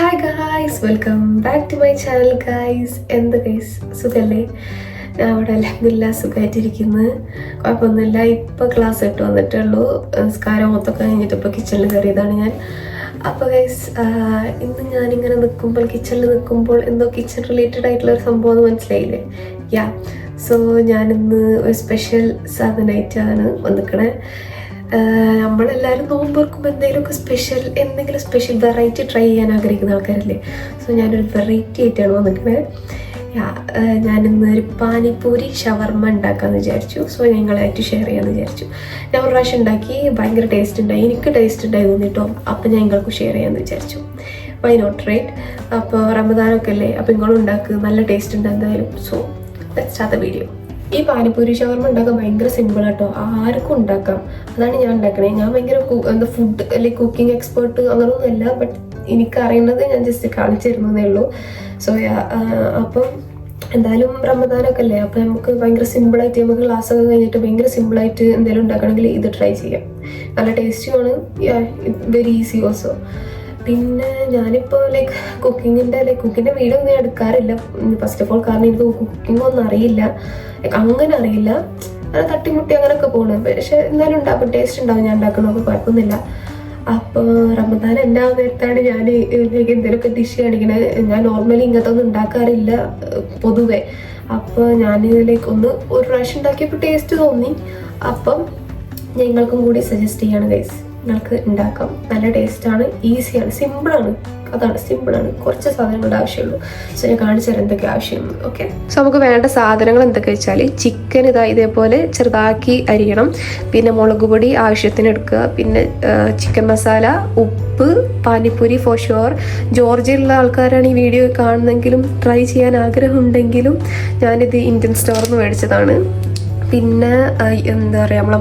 Hi guys, welcome back to my channel guys. എന്ത് guys, സുഖല്ലേ? ഞാൻ അവിടെ അൽഹംദുലില്ലാ സുഖമായിട്ടിരിക്കുന്നു, കുഴപ്പമൊന്നുമില്ല. ഇപ്പോൾ ക്ലാസ് ഇട്ട് വന്നിട്ടുള്ളൂ. നിസ്കാരം മൊത്തമൊക്കെ കഴിഞ്ഞിട്ട് ഇപ്പോൾ കിച്ചണിൽ കയറിയതാണ് ഞാൻ. അപ്പോൾ ഗൈസ്, ഇന്ന് ഞാനിങ്ങനെ നിൽക്കുമ്പോൾ, കിച്ചണിൽ നിൽക്കുമ്പോൾ എന്തോ കിച്ചൺ റിലേറ്റഡ് ആയിട്ടുള്ള ഒരു സംഭവം എന്ന് മനസ്സിലായില്ലേ? യാ, സോ ഞാനിന്ന് ഒരു സ്പെഷ്യൽ സാധനമായിട്ടാണ് വന്നിക്കണേ. നമ്മളെല്ലാവരും നോമ്പുറക്കുമ്പോൾ എന്തെങ്കിലും സ്പെഷ്യൽ വെറൈറ്റി ട്രൈ ചെയ്യാൻ ആഗ്രഹിക്കുന്ന ആൾക്കാരല്ലേ? സോ ഞാനൊരു വെറൈറ്റി ആയിട്ടാണ് വന്നിരിക്കുന്നത്. ഞാനിന്ന് ഒരു പാനിപ്പൂരി ഷവർമ്മ ഉണ്ടാക്കാമെന്ന് വിചാരിച്ചു. സോ നിങ്ങളായിട്ട് ഷെയർ ചെയ്യാമെന്ന് വിചാരിച്ചു. ഞാൻ ഒരു പ്രാവശ്യം ഉണ്ടാക്കി, ഭയങ്കര ടേസ്റ്റ് ഉണ്ടായി, എനിക്ക് ടേസ്റ്റ് ഉണ്ടായി തോന്നിട്ടോ. അപ്പോൾ ഞാൻ നിങ്ങൾക്ക് ഷെയർ ചെയ്യാമെന്ന് വിചാരിച്ചു. Why not right? അപ്പോൾ റമദാനൊക്കെ അല്ലേ, അപ്പോൾ നിങ്ങളും ഉണ്ടാക്കുക, നല്ല ടേസ്റ്റ് ഉണ്ട് എന്തായാലും. So let's start the video. ഈ പാനിപ്പൂരി ഷവർമ്മ ഉണ്ടാക്കാൻ ഭയങ്കര സിമ്പിൾ ആട്ടോ, ആർക്കും ഉണ്ടാക്കാം. അതാണ് ഞാൻ ഉണ്ടാക്കണേ. ഞാൻ ഭയങ്കര ഫുഡ് അല്ലെങ്കിൽ കുക്കിംഗ് എക്സ്പേർട്ട് അങ്ങനൊന്നും അല്ല, ബട്ട് എനിക്കറിയുന്നത് ഞാൻ ജസ്റ്റ് കാണിച്ചു തരുന്നതേ ഉള്ളൂ. സോ അപ്പം എന്തായാലും റമദാനൊക്കെ അല്ലേ, അപ്പം നമുക്ക് ഭയങ്കര സിമ്പിളായിട്ട്, നമുക്ക് ക്ലാസ്സൊക്കെ കഴിഞ്ഞിട്ട് ഭയങ്കര സിമ്പിളായിട്ട് എന്തെങ്കിലും ഉണ്ടാക്കണമെങ്കിൽ ഇത് ട്രൈ ചെയ്യാം. നല്ല ടേസ്റ്റിയുമാണ്, വെരി ഈസി ഓൾസോ. പിന്നെ ഞാനിപ്പോൾ കുക്കിങ്ങിൻ്റെ വീഡിയോ ഒന്നും എടുക്കാറില്ല. ഫസ്റ്റ് ഓഫ് ഓൾ കാരണം എനിക്ക് കുക്കിംഗ് ഒന്നും അറിയില്ല, അങ്ങനെ അറിയില്ല. അങ്ങനെ തട്ടിമുട്ടി അങ്ങനെയൊക്കെ പോകണം. പക്ഷെ എന്നാലും ഉണ്ടാക്കും, ടേസ്റ്റ് ഉണ്ടാവും ഞാൻ ഉണ്ടാക്കണമൊക്കെ, കുഴപ്പമൊന്നുമില്ല. അപ്പോൾ റമദാൻ എൻ്റെ ആ നേരത്താണ് ഞാൻ എന്തെങ്കിലുമൊക്കെ ഡിഷ് കാണിക്കണത്. ഞാൻ നോർമലി ഇങ്ങനത്തെ ഒന്നും ഉണ്ടാക്കാറില്ല പൊതുവെ. അപ്പോൾ ഞാൻ ഒരു പ്രാവശ്യം ഉണ്ടാക്കിയപ്പോൾ ടേസ്റ്റ് തോന്നി. അപ്പം ഞങ്ങൾക്കും കൂടി സജസ്റ്റ് ചെയ്യാണ് ഗൈസ്, നിങ്ങൾക്ക് ഉണ്ടാക്കാം. നല്ല ടേസ്റ്റാണ്, ഈസിയാണ്, സിമ്പിളാണ്. അതാണ്, സിമ്പിളാണ്. കുറച്ച് സാധനങ്ങളുടെ ആവശ്യമുള്ളൂ. സോ ഞാൻ കാണിച്ചു തരാം എന്തൊക്കെ ആവശ്യമുള്ളൂ. ഓക്കെ, സോ നമുക്ക് വേണ്ട സാധനങ്ങൾ എന്തൊക്കെ വെച്ചാൽ, ചിക്കൻ ഇതേപോലെ ചെറുതാക്കി അരിയണം. പിന്നെ മുളക് പൊടി ആവശ്യത്തിന് എടുക്കുക. പിന്നെ ചിക്കൻ മസാല, ഉപ്പ്, പാനിപ്പൂരി ഫോർ ഷുവർ. ജോർജിയയിലുള്ള ആൾക്കാരാണ് ഈ വീഡിയോ കാണുന്നെങ്കിലും ട്രൈ ചെയ്യാൻ ആഗ്രഹമുണ്ടെങ്കിലും ഞാനിത് ഇന്ത്യൻ സ്റ്റോറിൽ നിന്ന് മേടിച്ചതാണ്. പിന്നെ എന്താ പറയുക, നമ്മളെ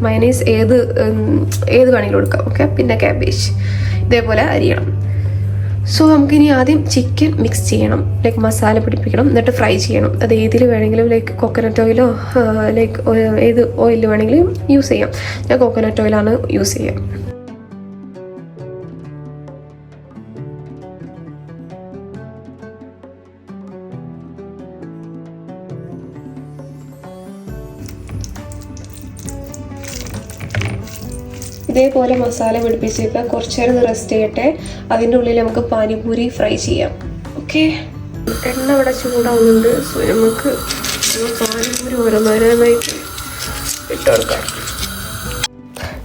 മൈനീസ് ഏത് വേണമെങ്കിലും എടുക്കാം. ഓക്കെ, പിന്നെ ക്യാബേജ് ഇതേപോലെ അരിയണം. സോ നമുക്കിനി ആദ്യം ചിക്കൻ മിക്സ് ചെയ്യണം, മസാല പിടിപ്പിക്കണം, എന്നിട്ട് ഫ്രൈ ചെയ്യണം. അത് ഏതിൽ വേണമെങ്കിലും, കോക്കനട്ട് ഓയിലോ ഏത് ഓയിൽ വേണമെങ്കിലും യൂസ് ചെയ്യാം. ഞാൻ കോക്കനട്ട് ഓയിലാണ് യൂസ് ചെയ്യുക. ഇതേപോലെ മസാല പിടിപ്പിച്ചിട്ട് കുറച്ച് നേരം റെസ്റ്റ് ചെയ്യട്ടെ. അതിൻ്റെ ഉള്ളിൽ നമുക്ക് പാനിപൂരി ഫ്രൈ ചെയ്യാം. ഓക്കെ, എണ്ണ ഇവിടെ ചൂടാവുന്നുണ്ട്. സോ നമുക്ക് പാനിപൂരി ഓരോന്നോരോന്നായിട്ട് ഇട്ട് കൊടുക്കാം.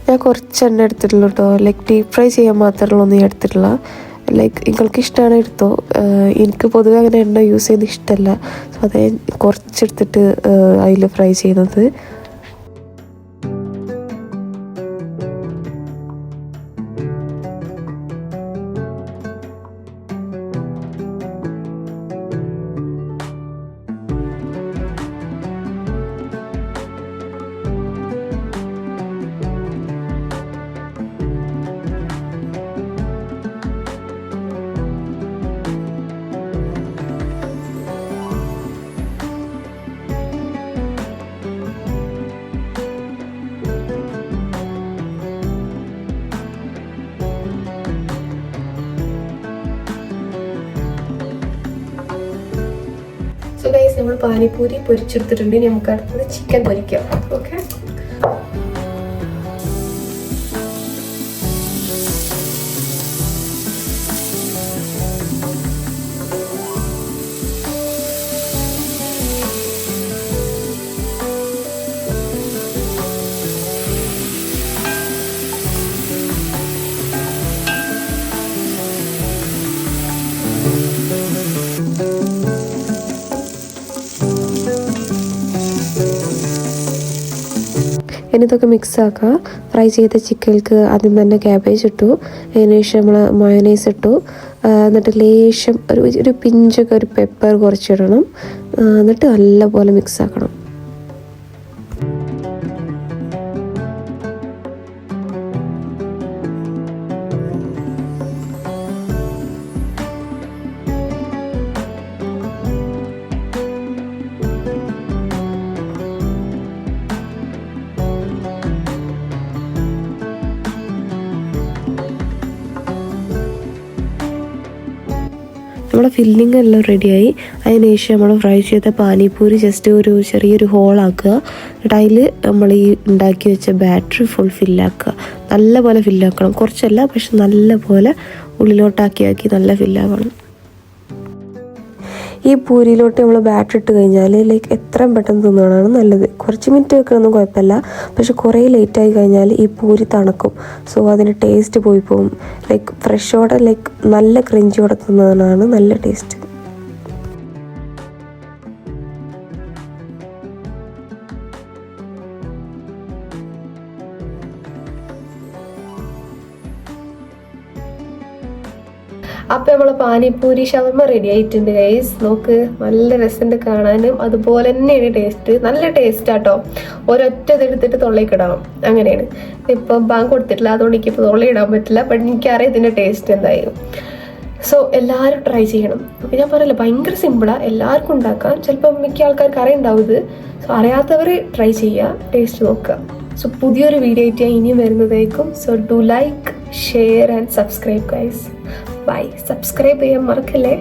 ഞാൻ കുറച്ച് എണ്ണ എടുത്തിട്ടുള്ളൂ കേട്ടോ. ഡീപ്പ് ഫ്രൈ ചെയ്യാൻ മാത്രമുള്ളൊന്നും ഞാൻ എടുത്തിട്ടില്ല. നിങ്ങൾക്ക് ഇഷ്ടമാണ് എടുത്തോ. എനിക്ക് പൊതുവെ അങ്ങനെ എണ്ണ യൂസ് ചെയ്യുന്നത് ഇഷ്ടമല്ല. സോ അതേ കുറച്ചെടുത്തിട്ട് അതിൽ ഫ്രൈ ചെയ്യുന്നത്. സോ ഗൈസ്, നമ്മൾ പാനിപ്പൂരി പൊരിച്ചെടുത്തിട്ടുണ്ട്. ഇനി നമുക്ക് അടുത്തത് ചിക്കൻ പൊരിക്കാം. ഓക്കെ, ഇനി ഇതൊക്കെ മിക്സ് ആക്കുക. ഫ്രൈ ചെയ്ത ചിക്കനിലേക്ക് ആദ്യം തന്നെ ക്യാബേജ് ഇട്ടു, അതിന് ശേഷം നമ്മൾ മയോണൈസ് ഇട്ടു, എന്നിട്ട് ലേശം ഒരു പിഞ്ചൊക്കെ ഒരു പെപ്പർ കുറച്ചിടണം. എന്നിട്ട് നല്ലപോലെ മിക്സ് ആക്കണം. നമ്മളെ ഫില്ലിങ് എല്ലാം റെഡിയായി. അതിന് ശേഷം നമ്മൾ ഫ്രൈ ചെയ്ത പാനിപ്പൂരി ജസ്റ്റ് ഒരു ചെറിയൊരു ഹോളാക്കുക. എന്നിട്ട് അതിൽ നമ്മൾ ഈ ഉണ്ടാക്കി വെച്ച ബാറ്ററി ഫുൾ ഫില്ലാക്കുക. നല്ല പോലെ ഫില്ലാക്കണം, കുറച്ചല്ല പക്ഷെ നല്ല പോലെ ഉള്ളിലോട്ടാക്കി നല്ല ഫില്ലാക്കണം. ഈ പൂരിയിലോട്ട് നമ്മൾ ബാറ്റർ ഇട്ട് കഴിഞ്ഞാൽ ലൈക്ക് എത്രയും പെട്ടെന്ന് തിന്നണതാണ് നല്ലത്. കുറച്ച് മിനിറ്റ് വെക്കണമെന്നും കുഴപ്പമില്ല, പക്ഷെ കുറേ ലേറ്റായി കഴിഞ്ഞാൽ ഈ പൂരി തണുക്കും. സോ അതിൻ്റെ ടേസ്റ്റ് പോയി പോകും. ലൈക്ക് ഫ്രഷോടെ ലൈക്ക് നല്ല ക്രഞ്ചിയോടെ തിന്നതാണ് നല്ല ടേസ്റ്റ്. അപ്പം നമ്മളെ പാനിപ്പൂരി ഷവർമ റെഡി ആയിട്ടുണ്ട് ഗൈസ്. നോക്ക്, നല്ല രസമുണ്ട് കാണാനും, അതുപോലെ തന്നെയാണ് ടേസ്റ്റ്. നല്ല ടേസ്റ്റ് ആട്ടോ. ഒരൊറ്റ ഇതെടുത്തിട്ട് തൊള്ളയിക്കിടണം, അങ്ങനെയാണ്. ഇപ്പം ബാങ്ക് കൊടുത്തിട്ടില്ല, അതുകൊണ്ട് എനിക്കിപ്പോൾ തൊള്ളയിടാൻ പറ്റില്ല. ബട്ട് എനിക്കറിയാം ഇതിൻ്റെ ടേസ്റ്റ് എന്തായാലും. സോ എല്ലാവരും ട്രൈ ചെയ്യണം. അപ്പം ഞാൻ പറയില്ല, ഭയങ്കര സിമ്പിളാണ്, എല്ലാവർക്കും ഉണ്ടാക്കാം. ചിലപ്പോൾ മിക്ക ആൾക്കാർക്ക് അറിയുണ്ടാവും ഇത്. സോ അറിയാത്തവർ ട്രൈ ചെയ്യുക, ടേസ്റ്റ് നോക്കുക. സോ പുതിയൊരു വീഡിയോ ആയിട്ട് ഇനിയും വരുന്നതായിരിക്കും. So do like, share and subscribe guys. Bye. Subscribe ചെയ്യാൻ മറക്കല്ലേ.